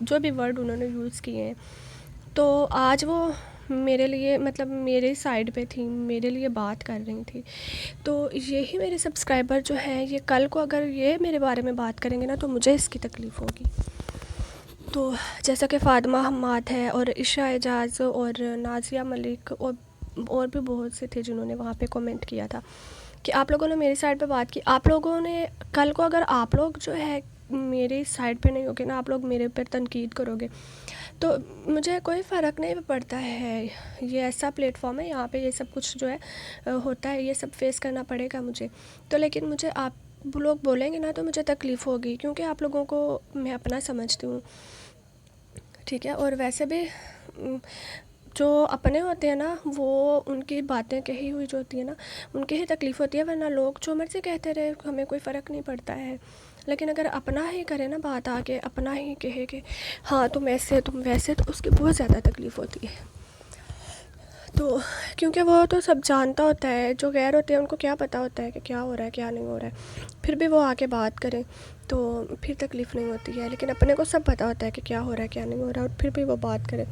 جو بھی ورڈ انہوں نے یوز کیے ہیں، تو آج وہ میرے لیے مطلب میرے سائڈ پہ تھی، میرے لیے بات کر رہی تھی. تو یہی میرے سبسکرائبر جو ہیں، یہ کل کو اگر یہ میرے بارے میں بات کریں گے نا تو مجھے اس کی تکلیف ہوگی. تو جیسا کہ فاطمہ حماد ہے اور عشاء اعجاز اور نازیہ ملک اور بھی بہت سے تھے جنہوں نے وہاں پہ کومنٹ کیا تھا کہ آپ لوگوں نے میری سائڈ پہ بات کی. آپ لوگوں نے کل کو اگر آپ لوگ جو ہے میری سائڈ پہ نہیں ہوگے نا، آپ لوگ میرے پر تنقید کرو گے تو مجھے کوئی فرق نہیں پڑتا ہے. یہ ایسا پلیٹ فارم ہے، یہاں پہ یہ سب کچھ جو ہے ہوتا ہے، یہ سب فیس کرنا پڑے گا مجھے. تو لیکن مجھے آپ لوگ بولیں گے نا تو مجھے تکلیف ہوگی، کیونکہ آپ لوگوں کو میں اپنا سمجھتی ہوں، ٹھیک ہے. اور ویسے بھی جو اپنے ہوتے ہیں نا، وہ ان کی باتیں کہی ہوئی جو ہوتی ہیں نا، ان کی ہی تکلیف ہوتی ہے، ورنہ لوگ جو مرضی کہتے رہے ہمیں کوئی فرق نہیں پڑتا ہے. لیکن اگر اپنا ہی کرے نا بات، آ کے اپنا ہی کہے کہ ہاں تم ایسے تم ویسے، تو اس کی بہت زیادہ تکلیف ہوتی ہے. تو کیونکہ وہ تو سب جانتا ہوتا ہے، جو غیر ہوتے ہیں ان کو کیا پتہ ہوتا ہے کہ کیا ہو رہا ہے کیا نہیں ہو رہا ہے. پھر بھی وہ آ کے بات کریں تو پھر تکلیف نہیں ہوتی ہے. لیکن اپنے کو سب پتہ ہوتا ہے کہ کیا ہو رہا ہے کیا نہیں ہو رہا ہے، اور پھر بھی وہ بات کرے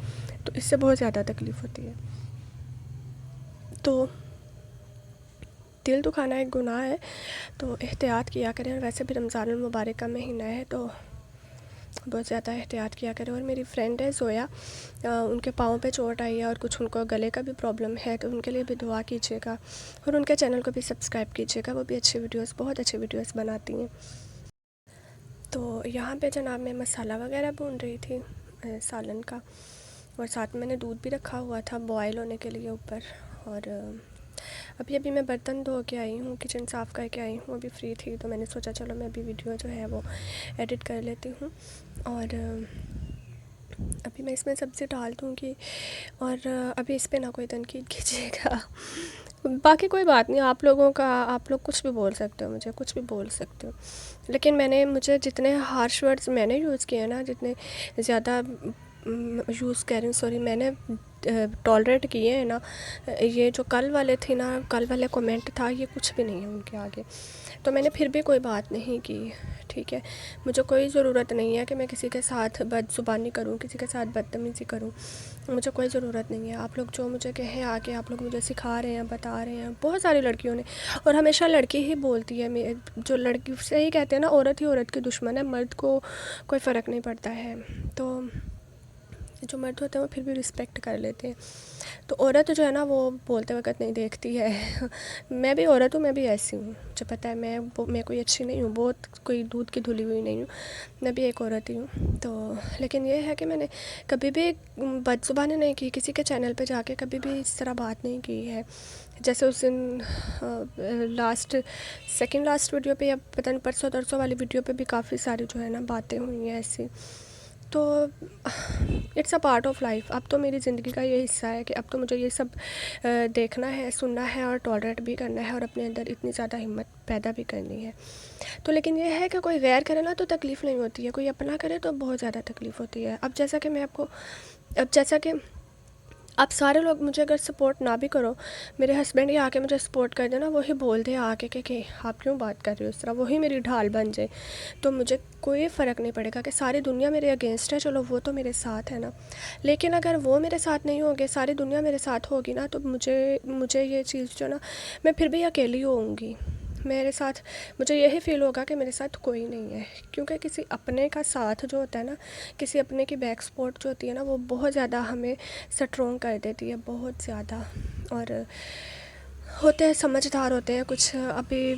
تو اس سے بہت زیادہ تکلیف ہوتی ہے. تو دل دکھانا ایک گناہ ہے، تو احتیاط کیا کریں. اور ویسے بھی رمضان المبارک کا مہینہ ہے تو بہت زیادہ احتیاط کیا کریں. اور میری فرینڈ ہے زویا، ان کے پاؤں پہ چوٹ آئی ہے اور کچھ ان کو گلے کا بھی پرابلم ہے، تو ان کے لیے بھی دعا کیجیے گا. اور ان کے چینل کو بھی سبسکرائب کیجیے گا، وہ بھی اچھی ویڈیوز، بہت اچھی ویڈیوز بناتی ہیں. تو یہاں پہ جناب میں مسالہ وغیرہ بھون رہی تھی سالن کا، اور ساتھ میں نے دودھ بھی رکھا ہوا تھا بوائل ہونے کے لیے اوپر. اور ابھی میں برتن دھو کے آئی ہوں، کچن صاف کر کے آئی ہوں، ابھی فری تھی تو میں نے سوچا چلو میں ابھی ویڈیو جو ہے وہ ایڈٹ کر لیتی ہوں. اور ابھی میں اس میں سبزی ڈال دوں گی، اور ابھی اس پہ نہ کوئی تنقید کیجیے گا. باقی کوئی بات نہیں، آپ لوگوں کا، آپ لوگ کچھ بھی بول سکتے ہو، مجھے کچھ بھی بول سکتے ہو. لیکن مجھے جتنے ہارش ورڈز میں نے یوز کیے ہیں نا، جتنے زیادہ یوز کر رہی ہوں، سوری، میں نے ٹالریٹ کیے ہیں نا، یہ جو کل والے تھے نا، کل والے کومنٹ تھا، یہ کچھ بھی نہیں ہے ان کے آگے. تو میں نے پھر بھی کوئی بات نہیں کی، ٹھیک ہے. مجھے کوئی ضرورت نہیں ہے کہ میں کسی کے ساتھ بد زبانی کروں، کسی کے ساتھ بدتمیزی کروں، مجھے کوئی ضرورت نہیں ہے. آپ لوگ جو مجھے کہیں آ کے آپ لوگ مجھے سکھا رہے ہیں، بتا رہے ہیں، بہت ساری لڑکیوں نے، اور ہمیشہ لڑکی ہی بولتی ہے، جو لڑکی سے ہی کہتے ہیں نا، عورت ہی عورت کی دشمن ہے، مرد کو کوئی فرق نہیں پڑتا ہے. تو جو مرد ہوتے ہیں وہ پھر بھی رسپیکٹ کر لیتے ہیں. تو عورت جو ہے نا وہ بولتے وقت نہیں دیکھتی ہے. میں بھی عورت ہوں، میں بھی ایسی ہوں، مجھے پتہ ہے میں کوئی اچھی نہیں ہوں، بہت کوئی دودھ کی دھلی ہوئی نہیں ہوں، میں بھی ایک عورت ہی ہوں. تو لیکن یہ ہے کہ میں نے کبھی بھی بد زبانی نہیں کی کسی کے چینل پہ جا کے، کبھی بھی اس طرح بات نہیں کی ہے. جیسے اس دن سیکنڈ لاسٹ ویڈیو پہ، یا پتہ نہیں پرسوں ترسوں والی ویڈیو پہ بھی کافی ساری جو ہے نا باتیں ہوئی ہیں ایسی. تو it's a part of life. اب تو میری زندگی کا یہ حصہ ہے کہ اب تو مجھے یہ سب دیکھنا ہے، سننا ہے، اور ٹالریٹ بھی کرنا ہے، اور اپنے اندر اتنی زیادہ ہمت پیدا بھی کرنی ہے. تو لیکن یہ ہے کہ کوئی غیر کرے نا تو تکلیف نہیں ہوتی ہے، کوئی اپنا کرے تو بہت زیادہ تکلیف ہوتی ہے. اب جیسا کہ آپ سارے لوگ مجھے اگر سپورٹ نہ بھی کرو، میرے ہسبینڈ ہی آ کے مجھے سپورٹ کر دے نا، وہی بول دے آ کے کہ آپ کیوں بات کر رہے ہو اس طرح، وہی میری ڈھال بن جائے، تو مجھے کوئی فرق نہیں پڑے گا کہ ساری دنیا میرے اگینسٹ ہے. چلو وہ تو میرے ساتھ ہے نا، لیکن اگر وہ میرے ساتھ نہیں ہوگے، ساری دنیا میرے ساتھ ہوگی نا، تو مجھے یہ چیز جو نا، میں پھر بھی اکیلی ہوں گی. میرے ساتھ مجھے یہی فیل ہوگا کہ میرے ساتھ کوئی نہیں ہے. کیونکہ کسی اپنے کا ساتھ جو ہوتا ہے نا، کسی اپنے کی بیک سپورٹ جو ہوتی ہے نا، وہ بہت زیادہ ہمیں سٹرونگ کر دیتی ہے، بہت زیادہ. اور ہوتے ہیں سمجھدار ہوتے ہیں کچھ. ابھی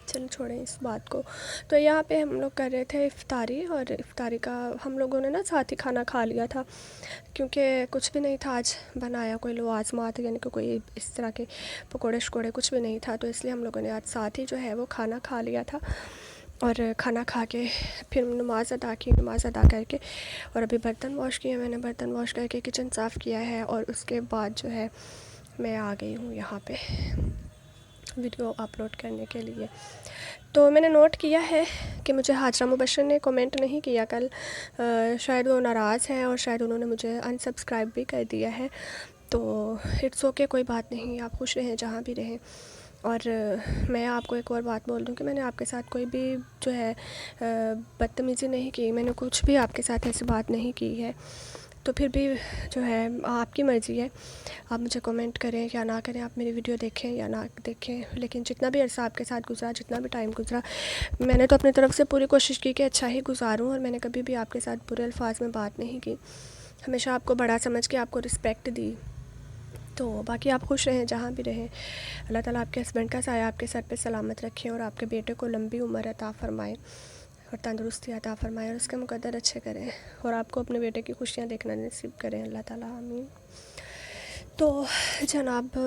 چل چھوڑیں اس بات کو. تو یہاں پہ ہم لوگ کر رہے تھے افطاری، اور افطاری کا ہم لوگوں نے نا ساتھ ہی کھانا کھا لیا تھا، کیونکہ کچھ بھی نہیں تھا آج بنایا، کوئی لوازمات یعنی کہ کوئی اس طرح کے پکوڑے شکوڑے کچھ بھی نہیں تھا. تو اس لیے ہم لوگوں نے آج ساتھ ہی جو ہے وہ کھانا کھا لیا تھا. اور کھانا کھا کے پھر نماز ادا کر کے، اور ابھی برتن واش کیے، میں نے برتن واش کر کے کچن صاف کیا ہے. اور اس کے بعد جو ہے میں آ گئی ہوں یہاں پہ ویڈیو اپلوڈ کرنے کے لیے. تو میں نے نوٹ کیا ہے کہ مجھے حاجرہ مبشر نے کومنٹ نہیں کیا کل، شاید وہ ناراض ہیں، اور شاید انہوں نے مجھے ان سبسکرائب بھی کر دیا ہے. تو اٹس اوکے، کوئی بات نہیں، آپ خوش رہیں جہاں بھی رہیں. اور میں آپ کو ایک اور بات بول دوں کہ میں نے آپ کے ساتھ کوئی بھی جو ہے بدتمیزی نہیں کی، میں نے کچھ بھی آپ کے ساتھ ایسی بات نہیں کی ہے. تو پھر بھی جو ہے آپ کی مرضی ہے، آپ مجھے کومنٹ کریں یا نہ کریں، آپ میری ویڈیو دیکھیں یا نہ دیکھیں. لیکن جتنا بھی عرصہ آپ کے ساتھ گزرا، جتنا بھی ٹائم گزرا، میں نے تو اپنی طرف سے پوری کوشش کی کہ اچھا ہی گزاروں، اور میں نے کبھی بھی آپ کے ساتھ برے الفاظ میں بات نہیں کی. ہمیشہ آپ کو بڑا سمجھ کے آپ کو رسپیکٹ دی. تو باقی آپ خوش رہیں جہاں بھی رہیں. اللہ تعالیٰ آپ کے ہسبینڈ کا سایہ آپ کے سر پہ سلامت رکھے، اور آپ کے بیٹے کو لمبی عمر عطا فرمائے اور تندرستی عطا فرمائے، اور اس کے مقدر اچھے کریں، اور آپ کو اپنے بیٹے کی خوشیاں دیکھنا نصیب کریں اللہ تعالیٰ، آمین. تو جناب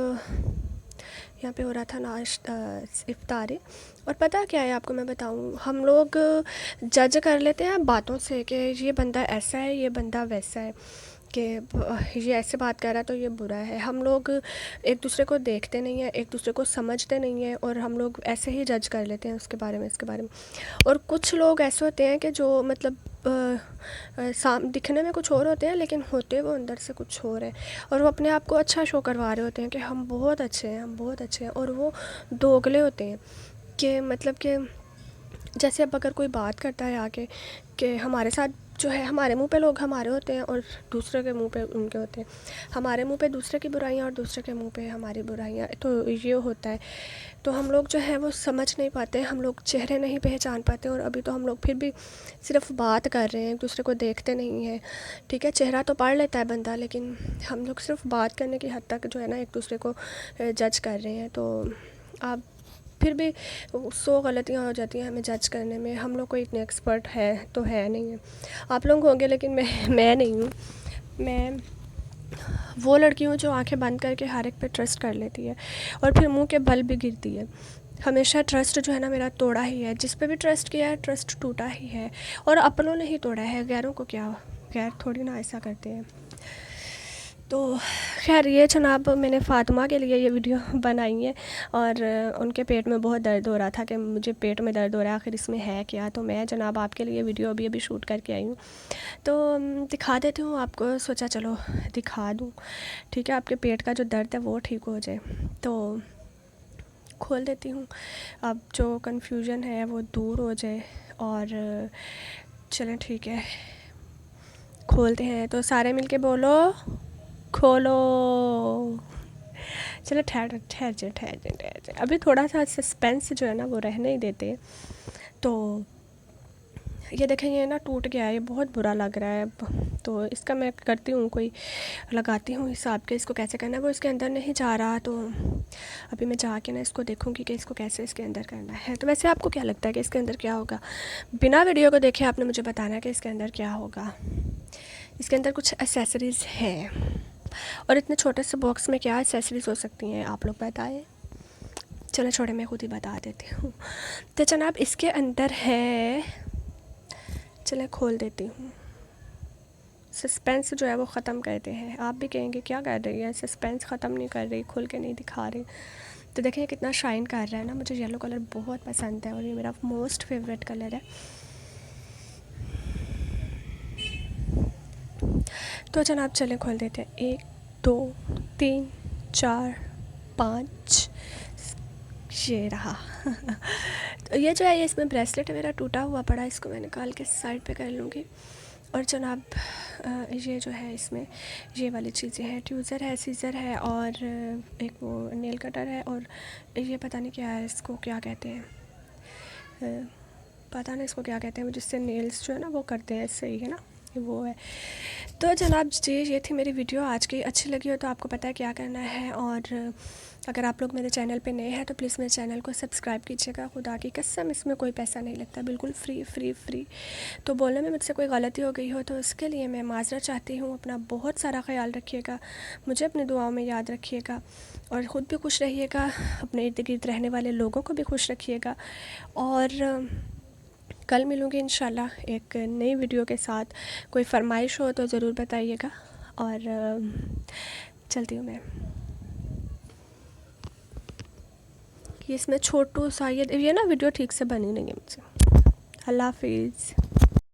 یہاں پہ ہو رہا تھا افطاری. اور پتہ کیا ہے آپ کو میں بتاؤں، ہم لوگ جج کر لیتے ہیں باتوں سے کہ یہ بندہ ایسا ہے، یہ بندہ ویسا ہے، کہ یہ ایسے بات کر رہا ہے تو یہ برا ہے. ہم لوگ ایک دوسرے کو دیکھتے نہیں ہیں، ایک دوسرے کو سمجھتے نہیں ہیں، اور ہم لوگ ایسے ہی جج کر لیتے ہیں اس کے بارے میں. اور کچھ لوگ ایسے ہوتے ہیں کہ جو مطلب دکھنے میں کچھ اور ہوتے ہیں، لیکن ہوتے وہ اندر سے کچھ اور ہیں، اور وہ اپنے آپ کو اچھا شو کروا رہے ہوتے ہیں کہ ہم بہت اچھے ہیں، ہم بہت اچھے ہیں. اور وہ دوگلے ہوتے ہیں کہ مطلب کہ جیسے اب اگر کوئی بات کرتا ہے آگے کہ ہمارے ساتھ جو ہے، ہمارے منہ پہ لوگ ہمارے ہوتے ہیں اور دوسرے کے منہ پہ ان کے ہوتے ہیں، ہمارے منہ پہ دوسرے کی برائیاں اور دوسرے کے منہ پہ ہماری برائیاں. تو یہ ہوتا ہے. تو ہم لوگ جو ہے وہ سمجھ نہیں پاتے، ہم لوگ چہرے نہیں پہچان پاتے. اور ابھی تو ہم لوگ پھر بھی صرف بات کر رہے ہیں، ایک دوسرے کو دیکھتے نہیں ہیں. ٹھیک ہے، چہرہ تو پڑھ لیتا ہے بندہ، لیکن ہم لوگ صرف بات کرنے کی حد تک جو ہے نا ایک دوسرے کو جج کر رہے ہیں. تو آپ پھر بھی 100 غلطیاں ہو جاتی ہیں ہمیں جج کرنے میں. ہم لوگ کوئی اتنے ایکسپرٹ ہے تو ہے نہیں ہے، آپ لوگ ہوں گے لیکن میں نہیں ہوں. میں وہ لڑکی ہوں جو آنکھیں بند کر کے ہر ایک پہ ٹرسٹ کر لیتی ہے، اور پھر منہ کے بل بھی گرتی ہے. ہمیشہ ٹرسٹ جو ہے نا میرا توڑا ہی ہے. جس پہ بھی ٹرسٹ کیا ہے ٹرسٹ ٹوٹا ہی ہے، اور اپنوں نے ہی توڑا ہے، غیروں کو کیا، غیر تھوڑی نا ایسا کرتے ہیں. تو خیر یہ جناب میں نے فاطمہ کے لیے یہ ویڈیو بنائی ہے، اور ان کے پیٹ میں بہت درد ہو رہا تھا کہ مجھے پیٹ میں درد ہو رہا ہے، آخر اس میں ہے کیا. تو میں جناب آپ کے لیے ویڈیو ابھی شوٹ کر کے آئی ہوں، تو دکھا دیتی ہوں آپ کو. سوچا چلو دکھا دوں، ٹھیک ہے، آپ کے پیٹ کا جو درد ہے وہ ٹھیک ہو جائے. تو کھول دیتی ہوں، اب جو کنفیوژن ہے وہ دور ہو جائے. اور چلیں ٹھیک ہے، کھولتے ہیں. تو سارے مل کے بولو کھولو. چلو ٹھہر جائے، ابھی تھوڑا سا سسپینس جو ہے نا وہ رہنے ہی دیتے. تو یہ دیکھیں، یہ نا ٹوٹ گیا ہے، یہ بہت برا لگ رہا ہے. تو اس کا میں کرتی ہوں، کوئی لگاتی ہوں حساب کے اس کو کیسے کرنا ہے. وہ اس کے اندر نہیں جا رہا، تو ابھی میں جا کے نا اس کو دیکھوں گی کہ اس کو کیسے اس کے اندر کرنا ہے. تو ویسے آپ کو کیا لگتا ہے کہ اس کے اندر کیا ہوگا؟ بنا ویڈیو کو دیکھے آپ نے مجھے بتانا ہے کہ اس کے اندر کیا ہوگا. اس کے اندر کچھ ایسیسریز ہیں، اور اتنے چھوٹے سے باکس میں کیا ایسیسریز ہو سکتی ہیں آپ لوگ بتائیں. چلو چھوڑے، میں خود ہی بتا دیتی ہوں. تو جناب اس کے اندر ہے، چلیں کھول دیتی ہوں. سسپینس جو ہے وہ ختم کرتے ہیں. آپ بھی کہیں گے کیا کر رہی ہے، سسپینس ختم نہیں کر رہی، کھل کے نہیں دکھا رہی. تو دیکھیں یہ کتنا شائن کر رہا ہے نا. مجھے یلو کلر بہت پسند ہے، اور یہ میرا موسٹ فیوریٹ کلر ہے. تو جناب چلیں کھول دیتے ہیں. 1 2 3 4 5 یہ رہا. تو یہ جو ہے، یہ اس میں بریسلیٹ میرا ٹوٹا ہوا پڑا، اس کو میں نکال کے سائڈ پہ کر لوں گی. اور جناب یہ جو ہے اس میں یہ والی چیزیں ہیں، ٹیوزر ہے، سیزر ہے، اور ایک وہ نیل کٹر ہے، اور یہ پتہ نہیں کیا ہے، اس کو کیا کہتے ہیں، پتہ نہیں اس کو کیا کہتے ہیں، جس سے نیلز جو ہے نا وہ کرتے ہیں، صحیح ہے نا، وہ ہے. تو جناب جی یہ تھی میری ویڈیو آج کی. اچھی لگی ہو تو آپ کو پتہ ہے کیا کرنا ہے. اور اگر آپ لوگ میرے چینل پہ نئے ہیں تو پلیز میرے چینل کو سبسکرائب کیجیے گا. خدا کی قسم اس میں کوئی پیسہ نہیں لگتا، بالکل فری. تو بولنے میں مجھ سے کوئی غلطی ہو گئی ہو تو اس کے لیے میں معذرت چاہتی ہوں. اپنا بہت سارا خیال رکھیے گا، مجھے اپنی دعاؤں میں یاد رکھیے گا، اور خود بھی خوش رہیے گا، اپنے ارد گرد رہنے والے لوگوں کو بھی خوش رکھیے گا. اور کل ملوں گی انشاءاللہ ایک نئی ویڈیو کے ساتھ. کوئی فرمائش ہو تو ضرور بتائیے گا. اور چلتی ہوں میں. یہ اس میں چھوٹو سا یہ نا ویڈیو ٹھیک سے بنی نہیں ہے مجھ سے. اللہ حافظ.